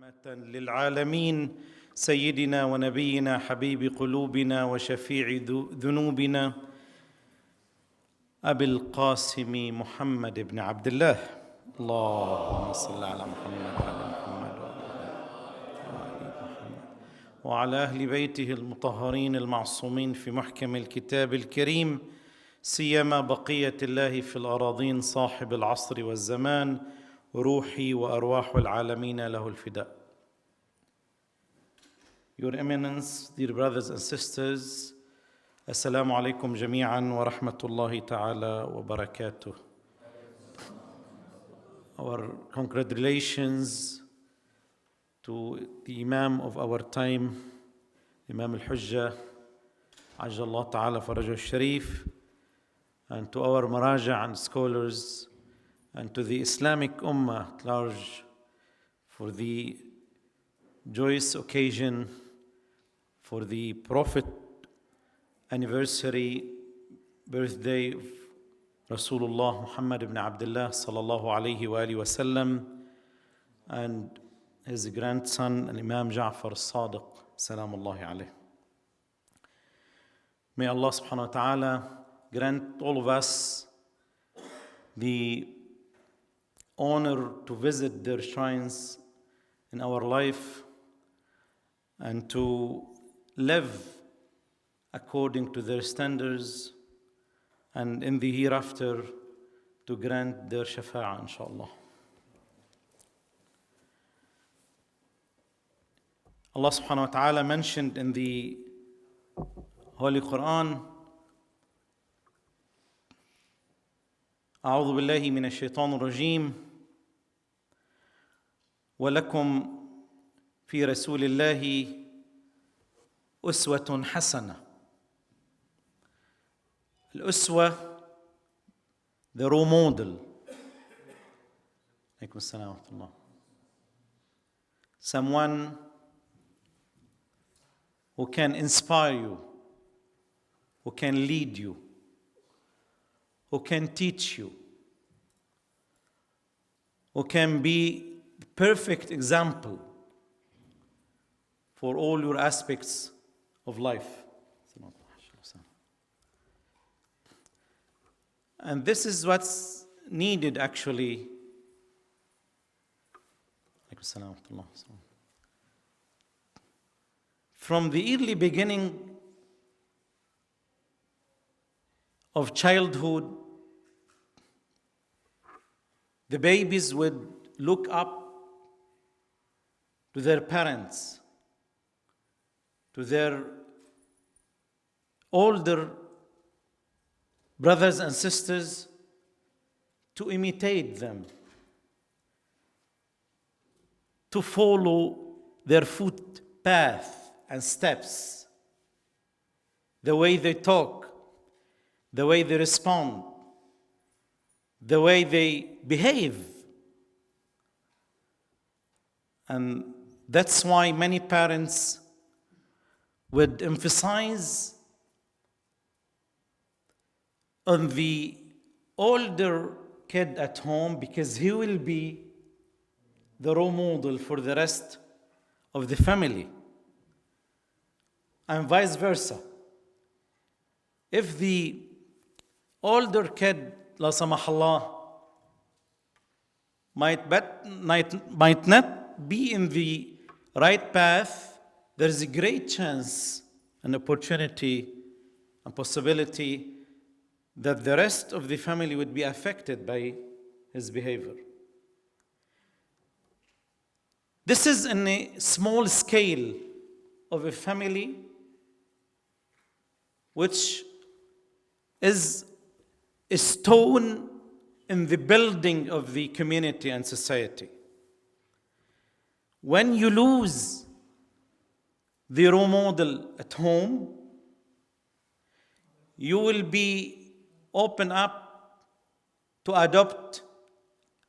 رحمة للعالمين سيدنا ونبينا حبيب قلوبنا وشفيع ذنوبنا أبي القاسم محمد بن عبد الله. اللهم صل على محمد وعلى محمد وعلى أهل بيته المطهرين المعصومين في محكم الكتاب الكريم، سيما بقية الله في الأراضين صاحب العصر والزمان، روحي وأرواح العالمين له الفداء. Your Eminence, dear brothers and sisters, Assalamu alaikum jami'an wa rahmatullahi ta'ala wa barakatuh. Our congratulations to the Imam of our time, Imam al-Hujjah, Ajjallah ta'ala farajah al-Sharif, and to our maraja and scholars, and to the Islamic Ummah at large for the joyous occasion for the Prophet anniversary birthday of Rasulullah Muhammad ibn Abdullah sallallahu alayhi wa alihi wasallam and his grandson Imam Ja'far Al-Sadiq salamullahi alayhi. May Allah subhanahu wa ta'ala grant all of us the honor to visit their shrines in our life and to live according to their standards, and in the hereafter to grant their shafa'ah, inshallah. Allah subhanahu wa ta'ala mentioned in the Holy Quran, أعوذ بالله من الشيطان الرجيم ولكم في رسول الله أسوة حسنة. الأسوة, the role model. عليكم السلام ورحمة الله. Someone who can inspire you, who can lead you, who can teach you, who can be the perfect example for all your aspects of life. And this is what's needed actually. From the early beginning of childhood, the babies would look up to their parents, to their older brothers and sisters, to imitate them, to follow their footpath and steps, the way they talk, the way they respond, the way they behave. And that's why many parents would emphasize on the older kid at home, because he will be the role model for the rest of the family, and vice versa. If the older kid, la samahallah, might not be in the right path, there's a great chance, an opportunity, a possibility that the rest of the family would be affected by his behavior. This is in a small scale of a family which is a stone in the building of the community and society. When you lose the role model at home, you will be open up to adopt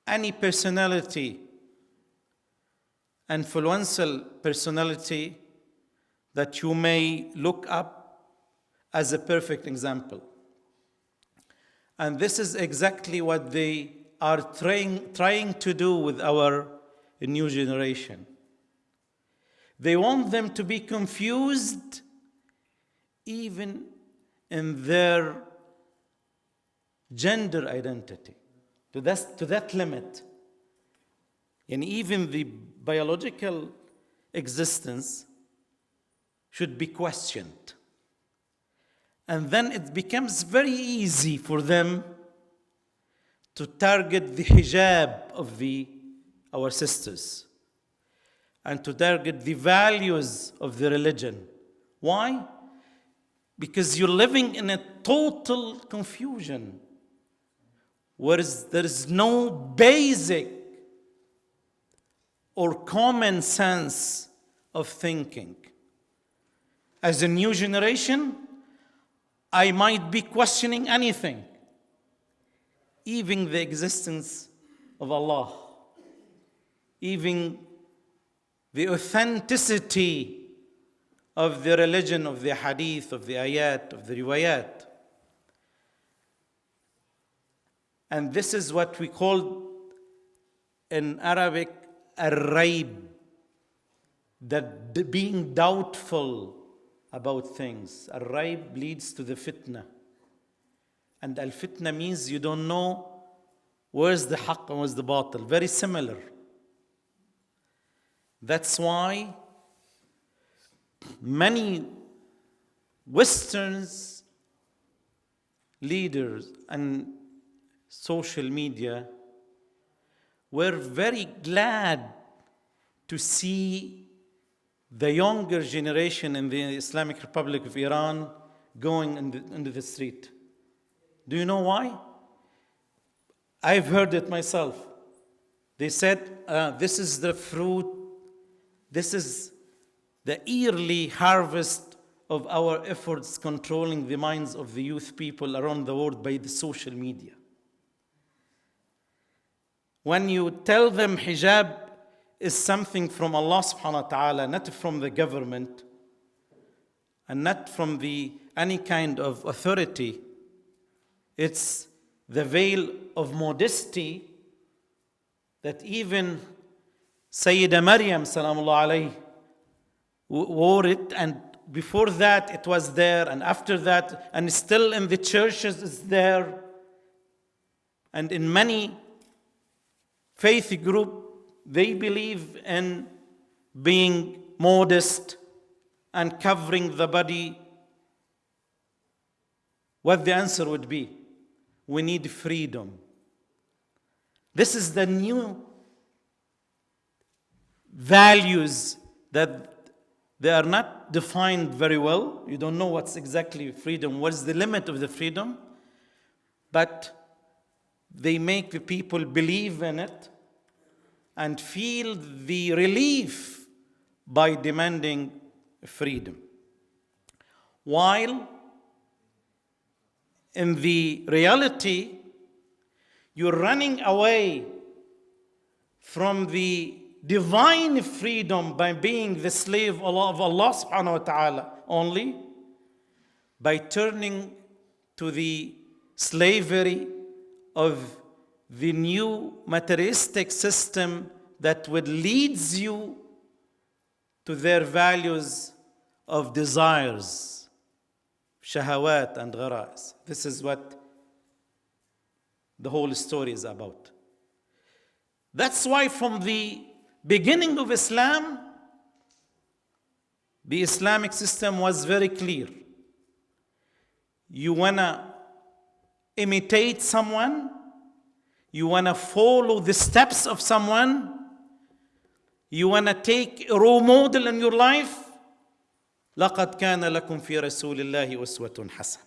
any personality, influential personality that you may look up as a perfect example. And this is exactly what they are trying to do with our new generation. They want them to be confused even in their gender identity, to that limit. And even the biological existence should be questioned. And then it becomes very easy for them to target the hijab of our sisters and to target the values of the religion. Why? Because you're living in a total confusion where there is no basic or common sense of thinking. As a new generation, I might be questioning anything, even the existence of Allah, even the authenticity of the religion, of the hadith, of the ayat, of the riwayat. And this is what we call in Arabic al-rayb, that being doubtful about things. Al-rayb leads to the fitna. And al-fitna means you don't know where's the haqq and where's the batil. Very similar. That's why many Western leaders and social media were very glad to see the younger generation in the Islamic Republic of Iran going into the street. Do you know why? I've heard it myself. They said, this is the fruit, this is the yearly harvest of our efforts controlling the minds of the youth people around the world by the social media. When you tell them hijab is something from Allah subhanahu wa ta'ala, not from the government, and not from any kind of authority, it's the veil of modesty that even Sayyida Maryam salamullah alayhi wore it, and before that it was there, and after that, and still in the churches it's there, and in many faith group they believe in being modest and covering the body. What the answer would be? We need freedom. This is the new values that they are not defined very well. You don't know what's exactly freedom, what's the limit of the freedom, but they make the people believe in it and feel the relief by demanding freedom. While in the reality, you're running away from the divine freedom by being the slave of Allah subhanahu wa ta'ala only, by turning to the slavery of the new materialistic system that would lead you to their values of desires, shahawat and gharais. This is what the whole story is about. That's why from the beginning of Islam, the Islamic system was very clear. You wanna imitate someone, you wanna follow the steps of someone, you wanna take a role model in your life, لَقَدْ كَانَ لَكُمْ فِي رَسُولِ اللَّهِ أُسْوَةٌ حَسَنَةٌ.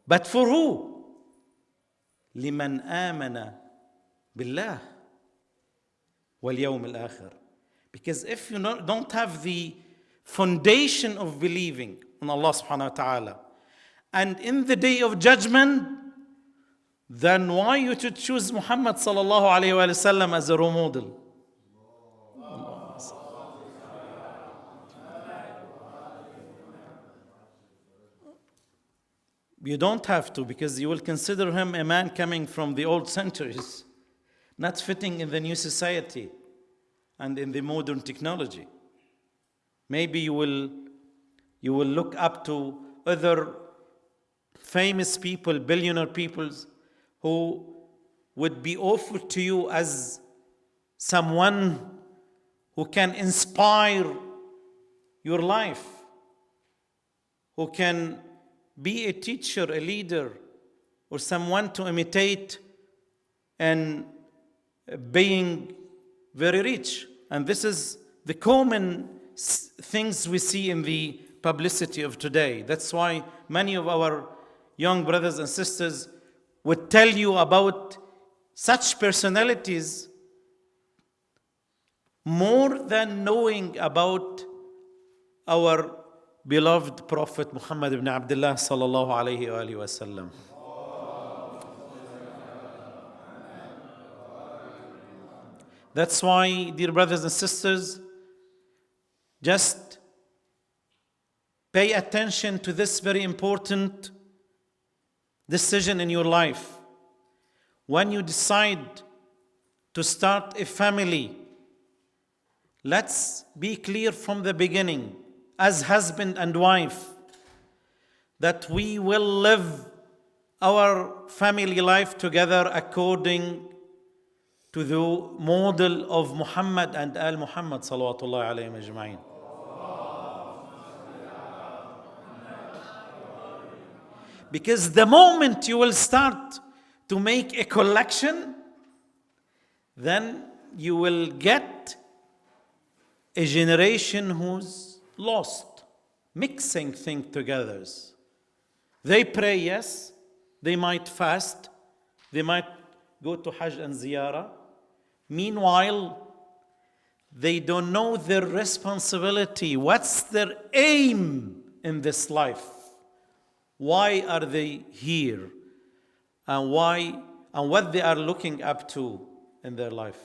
But for who? لِمَنْ آمَنَ بِاللَّهِ وَالْيَوْمِ الْآخِرِ. Because if you don't have the foundation of believing in Allah subhanahu wa ta'ala, and in the day of judgment, then why you should choose Muhammad sallallahu alayhi wa sallam as a role model? You don't have to, because you will consider him a man coming from the old centuries, not fitting in the new society and in the modern technology. Maybe you will look up to other famous people, billionaire people, who would be offered to you as someone who can inspire your life, who can be a teacher, a leader, or someone to imitate and being very rich. And this is the common things we see in the publicity of today. That's why many of our young brothers and sisters would tell you about such personalities more than knowing about our beloved Prophet Muhammad ibn Abdullah sallallahu alayhi wa sallam. That's why, dear brothers and sisters, just pay attention to this very important decision in your life. When you decide to start a family, let's be clear from the beginning, as husband and wife, that we will live our family life together according to the model of Muhammad and Al-Muhammad salawatullahi alayhim ajma'in. Because the moment you will start to make a collection, then you will get a generation who's lost, mixing things together. They pray, yes, they might fast, they might go to Hajj and Ziyarah. Meanwhile, they don't know their responsibility. What's their aim in this life? Why are they here? And what they are looking up to in their life?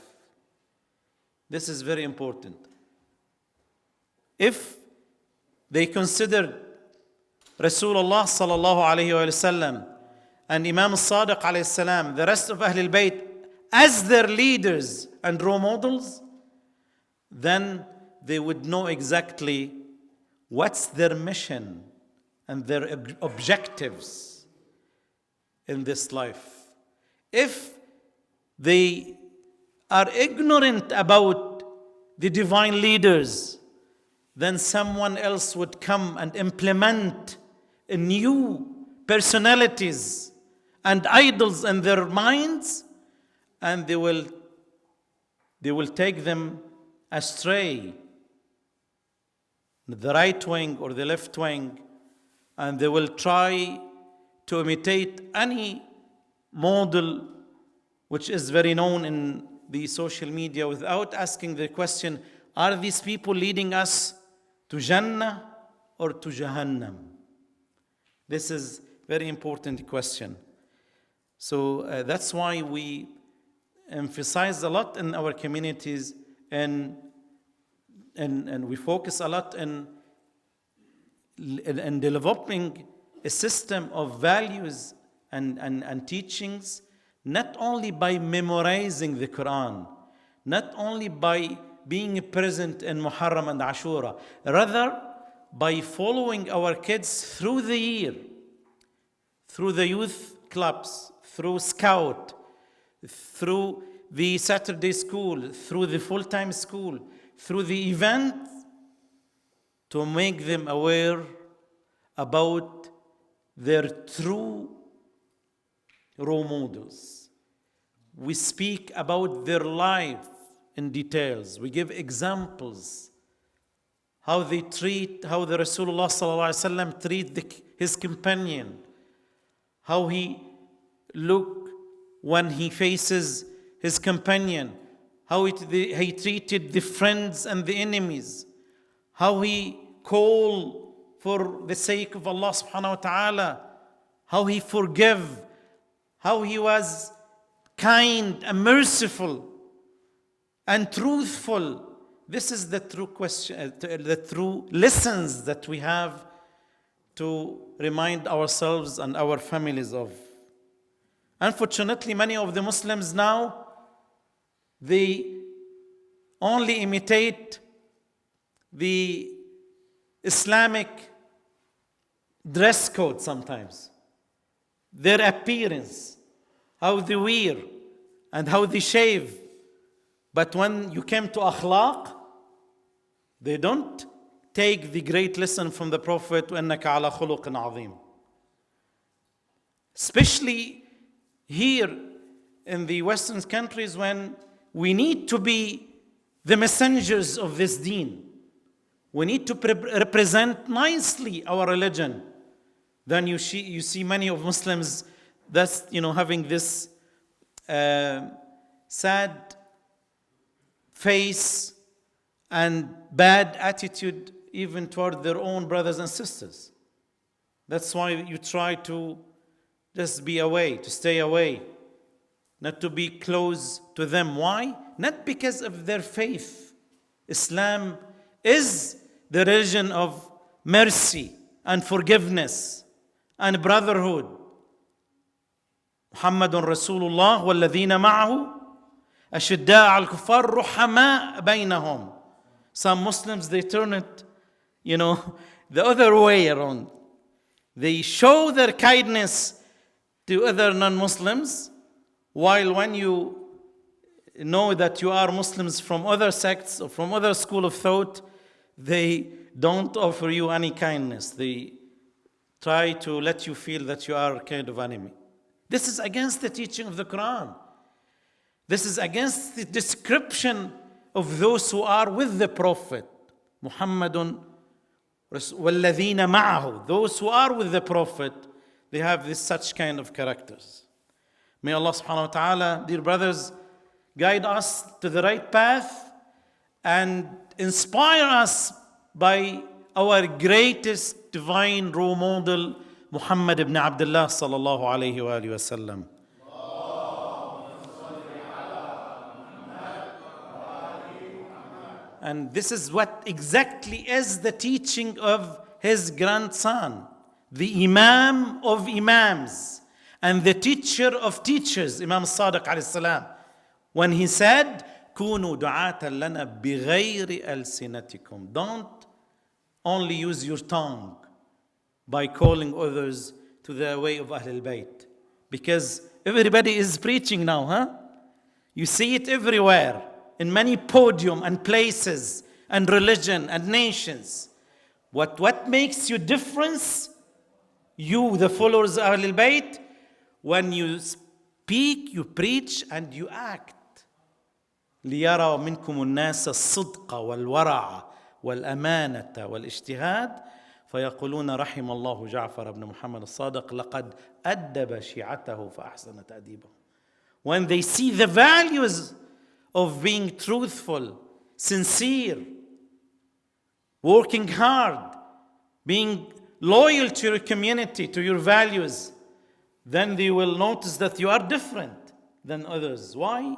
This is very important. If they considered Rasulullah sallallahu alayhi wa sallam and Imam Al-Sadiq alayhi salam, the rest of Ahlul Bayt, as their leaders and role models, then they would know exactly what's their mission and their objectives in this life. If they are ignorant about the divine leaders, then someone else would come and implement new personalities and idols in their minds, and they will take them astray, the right wing or the left wing, and they will try to imitate any model which is very known in the social media without asking the question, are these people leading us to Jannah or to Jahannam? This is a very important question. So that's why we emphasize a lot in our communities and we focus a lot in developing a system of values and teachings, not only by memorizing the Quran, not only by being present in Muharram and Ashura, rather by following our kids through the year, through the youth clubs, through Scout, through the Saturday school, through the full-time school, through the event, to make them aware about their true role models. We speak about their life in details. We give examples, how the Rasulullah sallallahu alaihi wasallam treat his companion, how he look when he faces his companion, how he treated the friends and the enemies, how he called for the sake of Allah subhanahu wa ta'ala, how he forgave, how he was kind and merciful and truthful. This is the true question, the true lessons that we have to remind ourselves and our families of. Unfortunately, many of the Muslims now, they only imitate the Islamic dress code sometimes, their appearance, how they wear and how they shave. But when you came to akhlaq, they don't take the great lesson from the Prophet, وَإِنَّكَ عَلَى خُلُقٍ عَظِيمٍ. Especially here in the Western countries, when we need to be the messengers of this deen. We need to represent nicely our religion. Then you see many of Muslims that's having this sad face and bad attitude even toward their own brothers and sisters. That's why you try to just be away, to stay away, not to be close to them. Why? Not because of their faith. Islam is the religion of mercy and forgiveness and brotherhood. Muhammadun Rasulullah والذين معه أشداء على الكفار رحماء بينهم. Some Muslims, they turn it, the other way around. They show their kindness to other non-Muslims, while when you know that you are Muslims from other sects or from other school of thought, they don't offer you any kindness. They try to let you feel that you are kind of enemy. This is against the teaching of the Quran. This is against the description of those who are with the Prophet. Muhammadun وَالَّذِينَ مَعَهُ. Those who are with the Prophet, they have such kind of characters. May Allah subhanahu wa ta'ala, dear brothers, guide us to the right path and inspire us by our greatest divine role model, Muhammad ibn Abdullah sallallahu alayhi wa sallam. And this is what exactly is the teaching of his grandson, the Imam of Imams and the teacher of teachers, Imam Al-Sadiq alayhi salam, when he said, كونوا دعاة لنا بغير ألسنتكم. Don't only use your tongue by calling others to the way of Ahl al-Bayt. Because everybody is preaching now, huh? You see it everywhere, in many podium and places and religion and nations. What makes you difference, you the followers of Ahl al-Bayt, when you speak, you preach and you act. ليرى منكم الناس الصدق والورع والأمانة والاجتهاد فيقولون رحم الله جعفر بن محمد الصادق لقد أدب شيعته فأحسن تأديبه. When they see the values of being truthful, sincere, working hard, being loyal to your community, to your values, then they will notice that you are different than others. Why?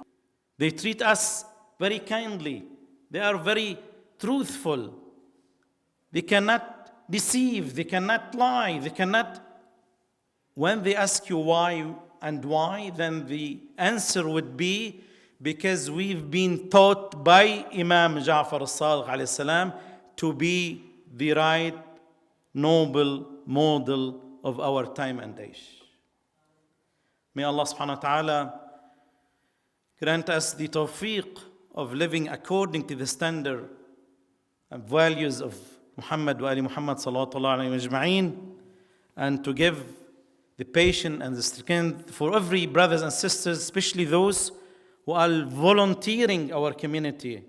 They treat us very kindly. They are very truthful. They cannot deceive. They cannot lie. They cannot. When they ask you why and why, then the answer would be, because we've been taught by Imam Ja'far al-Sadiq alayhi salam to be the right, noble model of our time and age. May Allah subhanahu wa ta'ala grant us the tawfiq of living according to the standard and values of Muhammad wa Ali Muhammad sallallahu alayhi wa ajma'in, and to give the patience and the strength for every brothers and sisters, especially those who are volunteering our community.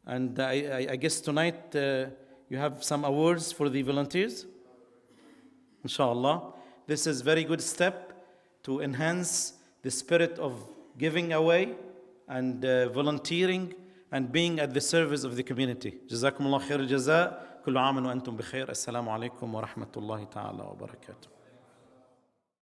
And I guess tonight you have some awards for the volunteers. Inshallah. This is a very good step to enhance the spirit of giving away and volunteering and being at the service of the community. جزاكم الله خير الجزاء. كل عام وأنتم بخير. السلام عليكم ورحمة الله تعالى وبركاته.